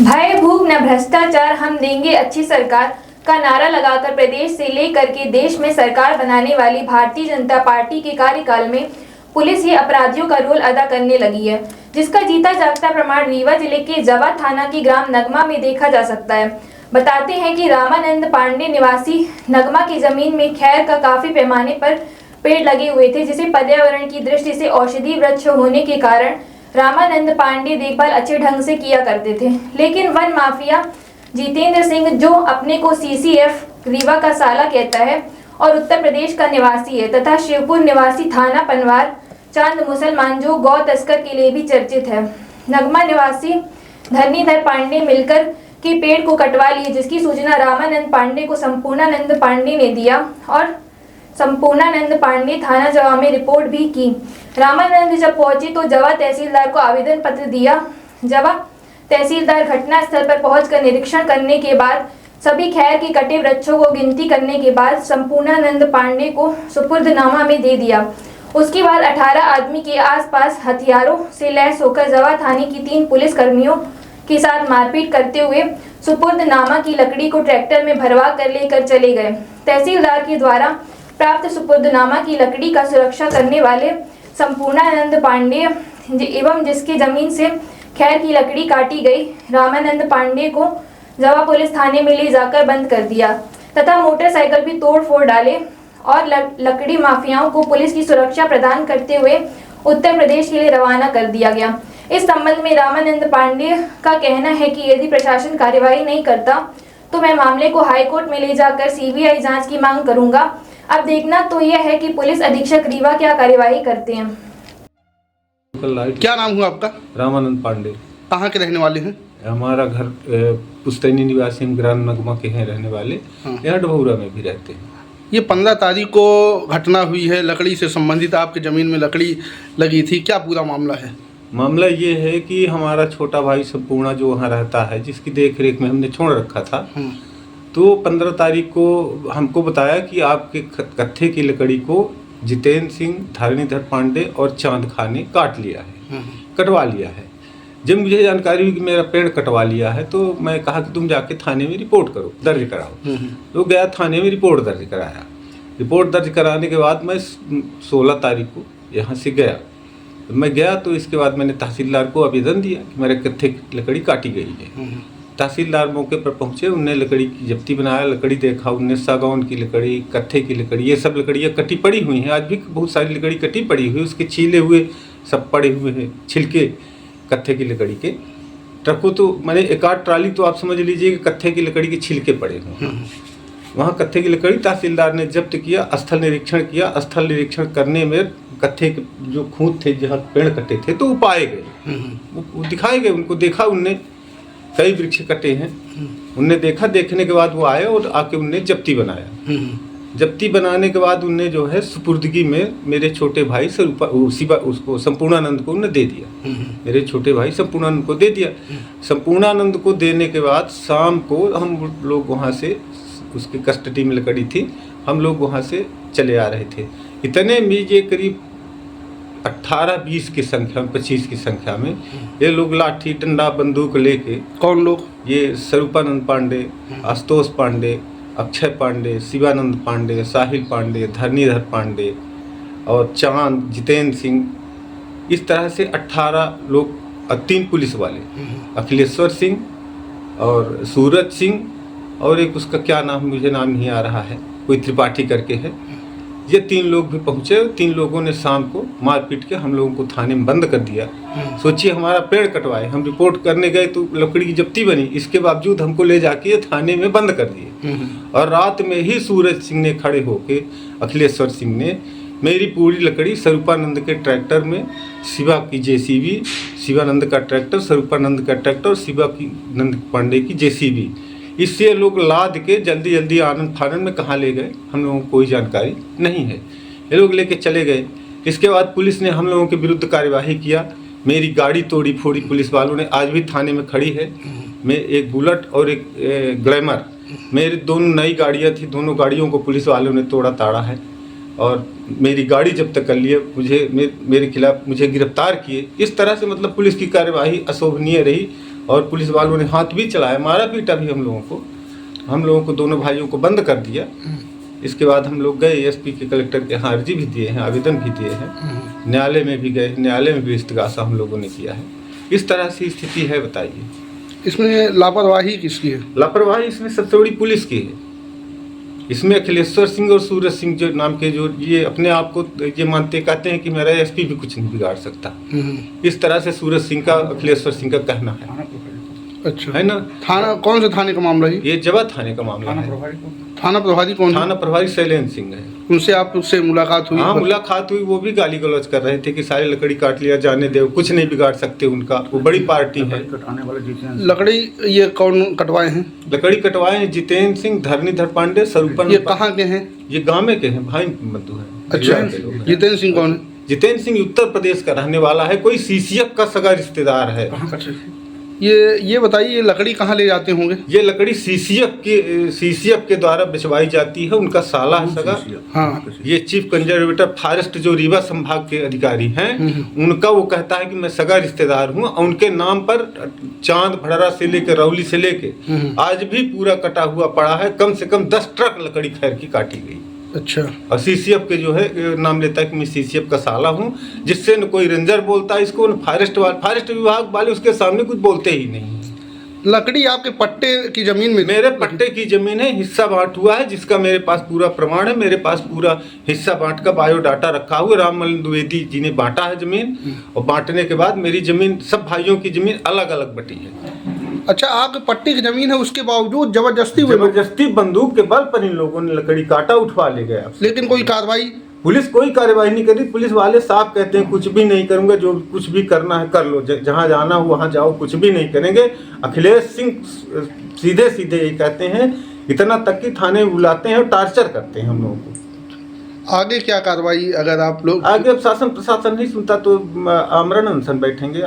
भय भूख न भ्रष्टाचार, हम देंगे अच्छी सरकार का नारा लगाकर प्रदेश से लेकर के देश में सरकार बनाने वाली भारतीय जनता पार्टी के कार्यकाल में पुलिस ही अपराधियों का रोल अदा करने लगी है, जिसका जीता जागता प्रमाण रीवा जिले के जवा थाना की ग्राम नगमा में देखा जा सकता है। बताते हैं कि रामानंद पांडे निवासी नगमा की जमीन में खैर का काफी पैमाने पर पेड़ लगे हुए थे, जिसे पर्यावरण की दृष्टि से औषधि वृक्ष होने के कारण रामानंद पांडे देखभाल अच्छे ढंग से किया करते थे। लेकिन वन माफिया जितेंद्र सिंह, जो अपने को सीसीएफ रीवा का साला कहता है और उत्तर प्रदेश का निवासी है, तथा शिवपुर निवासी थाना पनवार चांद मुसलमान, जो गौ तस्कर के लिए भी चर्चित है, नगमा निवासी धरणीधर पांडे मिलकर के पेड़ को कटवा लिए, जिसकी सूचना रामानंद पांडे को संपूर्णानंद पांडे ने दिया और संपूर्णानंद पांडे थाना जवा में रिपोर्ट भी की। रामानंद जब पहुंचे तो जवा तहसीलदार को आवेदन पत्र दिया। जवा तहसीलदार घटना स्थल पर पहुंचकर निरीक्षण करने के बाद सभी खैर के कटे वृक्षों को गिनती करने के बाद संपूर्णानंद पांडे को सुपुर्दनामा में दे दिया। उसके बाद 18 आदमी के आसपास हथियारों से लैस होकर जवा थाने की 3 पुलिस कर्मियों के साथ मारपीट करते हुए सुपुर्दनामा की लकड़ी को ट्रैक्टर में भरवा कर लेकर चले गए। तहसीलदार के द्वारा प्राप्त सुपुर्दनामा की लकड़ी का सुरक्षा करने वाले संपूर्णानंद पांडे एवं जिसके जमीन से खैर की लकड़ी काटी गई, रामानंद पांडे को जवा पुलिस थाने में ले जाकर बंद कर दिया तथा मोटरसाइकिल भी तोड़ फोड़ डाले और लकड़ी माफियाओं को पुलिस की सुरक्षा प्रदान करते हुए उत्तर प्रदेश के लिए रवाना कर दिया गया। इस संबंध में रामानंद पांडे का कहना है कि यदि प्रशासन कार्यवाही नहीं करता तो मैं मामले को हाईकोर्ट में ले जाकर सीबीआई जांच की मांग करूंगा। अब देखना तो यह है कि पुलिस अधीक्षक रीवा क्या कार्यवाही करते हैं। क्या नाम हुआ आपका? रामानंद पांडे। कहाँ के रहने वाले हैं? हमारा घर पुस्तैनी निवासी, हम ग्राम नगमा के हैं रहने वाले। यहाँ डभौरा में भी रहते हैं। ये 15 तारीख को घटना हुई है, लकड़ी से संबंधित आपकी ज़मीन में लकड़ी लगी थी, क्या पूरा मामला है? मामला ये है कि हमारा छोटा भाई संपूर्णा जो वहाँ रहता है, जिसकी देख रेख में हमने छोड़ रखा था, तो 15 तारीख को हमको बताया कि आपके कत्थे की लकड़ी को जितेंद्र सिंह, धरणीधर पांडे और चांद खां ने काट लिया है, कटवा लिया है। जब मुझे जानकारी हुई कि मेरा पेड़ कटवा लिया है तो मैं कहा कि तुम जाके थाने में रिपोर्ट करो, दर्ज कराओ। तो गया थाने में, रिपोर्ट दर्ज कराया। रिपोर्ट दर्ज कराने के बाद मैं 16 तारीख को यहाँ से गया। मैं गया तो इसके बाद मैंने तहसीलदार को आवेदन दिया कि मेरे कत्थे की लकड़ी काटी गई है। तहसीलदार मौके पर पहुंचे, उनने लकड़ी की जब्ती बनाया, लकड़ी देखा, उनने सागौन की लकड़ी, कत्थे की लकड़ी, ये सब लकड़ियाँ कटी पड़ी हुई हैं। आज भी बहुत सारी लकड़ी कटी पड़ी हुई, उसके छीले हुए सब पड़े हुए हैं छिलके कत्थे की लकड़ी के। ट्रकों तो मैंने 1-8 ट्राली तो आप समझ लीजिए कि कत्थे की लकड़ी के छिलके पड़े हुए हैं। वहाँ कत्थे की लकड़ी तहसीलदार ने जब्त किया, स्थल निरीक्षण किया। स्थल निरीक्षण करने में कत्थे के जो खूंट थे, जहाँ पेड़ कटे थे, तो वो पाए गए, वो दिखाए गए। उनको देखा, उनने कई वृक्ष कटे हैं, उनने देखा। देखने के बाद वो आए और आके उनने जब्ती बनाया। जब्ती बनाने के बाद उनने जो है सुपुर्दगी में मेरे छोटे भाई उसको संपूर्णानंद को उन्हें दे दिया। मेरे छोटे भाई संपूर्णानंद को दे दिया। संपूर्णानंद को देने के बाद शाम को हम लोग वहाँ से, उसकी कस्टडी में लकड़ी थी, हम लोग वहाँ से चले आ रहे थे। इतने में ये करीब 18-20 की संख्या में, 25 की संख्या में ये लोग लाठी डंडा बंदूक लेके। कौन लोग? ये स्वरूपानंद पांडे, आशुतोष पांडे, अक्षय पांडे, शिवानंद पांडे, साहिल पांडे, धरणीधर पांडे और चांद, जितेंद्र सिंह, इस तरह से 18 लोग और 3 पुलिस वाले, अखिलेश्वर सिंह और सूरज सिंह और एक उसका क्या नाम, मुझे नाम नहीं आ रहा है, कोई त्रिपाठी करके है। ये 3 लोग भी पहुंचे। 3 लोगों ने शाम को मार पीट के हम लोगों को थाने में बंद कर दिया। सोचिए, हमारा पेड़ कटवाए, हम रिपोर्ट करने गए तो लकड़ी की जब्ती बनी, इसके बावजूद हमको ले जाके थाने में बंद कर दिए। और रात में ही सूरज सिंह ने खड़े होके, अखिलेश्वर सिंह ने मेरी पूरी लकड़ी स्वरूपानंद के ट्रैक्टर में, शिवा की जेसीबी, शिवानंद का ट्रैक्टर, स्वरूपानंद का ट्रैक्टर, शिवा की नंद पांडे की जेसीबी, इससे लोग लाद के जल्दी जल्दी आनंद फानंद में कहाँ ले गए हम लोगों को कोई जानकारी नहीं है। ये लोग लेके चले गए। इसके बाद पुलिस ने हम लोगों के विरुद्ध कार्यवाही किया। मेरी गाड़ी तोड़ी फोड़ी पुलिस वालों ने, आज भी थाने में खड़ी है। मैं एक बुलेट और एक ग्लैमर, मेरी दोनों नई गाड़ियाँ थी, दोनों गाड़ियों को पुलिस वालों ने तोड़ा ताड़ा है और मेरी गाड़ी जब्त कर लिए, मेरे खिलाफ मुझे गिरफ्तार किए। इस तरह से मतलब पुलिस की कार्यवाही अशोभनीय रही। और पुलिस वालों ने हाथ भी चलाया, मारा पीटा भी हम लोगों को दोनों भाइयों को बंद कर दिया। इसके बाद हम लोग गए एसपी के, कलेक्टर के यहाँ अर्जी भी दिए हैं, आवेदन भी दिए हैं, न्यायालय में भी गए, न्यायालय में भी इस्तिगासा हम लोगों ने किया है। इस तरह से स्थिति है। बताइए इसमें लापरवाही किसकी है? लापरवाही इसमें सबसे बड़ी पुलिस की है। इसमें अखिलेश्वर सिंह और सूरज सिंह जो नाम के, जो ये अपने आप को ये मानते कहते हैं कि मेरा एसपी भी कुछ नहीं बिगाड़ सकता, इस तरह से सूरज सिंह का, अखिलेश्वर सिंह का कहना है। अच्छा, है ना। थाना कौन से थाने का मामला है? ये जवा थाने का मामला है। थाना प्रभारी कौन है? थाना प्रभारी शैलेंद्र सिंह है। उनसे आपसे मुलाकात हुई? हाँ, मुलाकात हुई। वो भी गाली गलौज कर रहे थे कि सारी लकड़ी काट लिया, जाने दे, कुछ नहीं बिगाड़ सकते उनका, वो बड़ी पार्टी है। लकड़ी ये कौन कटवाए हैं? लकड़ी कटवाए हैं जितेंद्र सिंह, धरणीधर पांडे, स्वरूपन। ये कहाँ के हैं? ये गाँव में के हैं, भाई बंधु है। अच्छा, जितेंद्र सिंह कौन है? जितेंद्र सिंह उत्तर प्रदेश का रहने वाला है, कोई सीसीएफ का सगा रिश्तेदार है। ये बताइए, ये लकड़ी कहाँ ले जाते होंगे? ये लकड़ी सीसीएफ के द्वारा बिछवाई जाती है। उनका साला है सगा। हाँ, ये चीफ कंजर्वेटर फॉरेस्ट जो रीवा संभाग के अधिकारी हैं, उनका वो कहता है कि मैं सगा रिश्तेदार हूँ। उनके नाम पर चांद भड़रा से लेकर रौली से लेके आज भी पूरा कटा हुआ पड़ा है। कम से कम 10 ट्रक लकड़ी खैर की काटी गई। अच्छा, और सीसीएफ के जो है नाम लेता है कि मैं सीसीएफ का साला हूँ, जिससे न कोई रेंजर बोलता है इसको, न फॉरेस्ट विभाग वाले उसके सामने कुछ बोलते ही नहीं। लकड़ी आपके पट्टे की जमीन में? मेरे पट्टे की जमीन है, हिस्सा बांट हुआ है, जिसका मेरे पास पूरा प्रमाण है। मेरे पास पूरा हिस्सा बांट का बायोडाटा रखा हुआ है। राममल द्विवेदी जी ने बांटा है जमीन, और बांटने के बाद मेरी जमीन, सब भाइयों की जमीन अलग अलग बटी है। अच्छा, आपके पट्टे की जमीन है, उसके बावजूद जबरदस्ती बंदूक के बल पर इन लोगों ने लकड़ी काटा, उठवा ले गया। लेकिन कोई कार्रवाई? पुलिस कोई कार्रवाई नहीं करी। पुलिस वाले साफ कहते हैं कुछ भी नहीं करूंगा, जो कुछ भी करना है कर लो, जहां जाना हो वहां जाओ, कुछ भी नहीं करेंगे। अखिलेश सिंह सीधे सीधे ये कहते हैं, इतना तक कि थाने बुलाते हैं और टार्चर करते हैं हम लोगों को। आगे क्या कार्रवाई अगर आप लोग? आगे अब शासन प्रशासन नहीं सुनता तो आमरण अनशन बैठेंगे।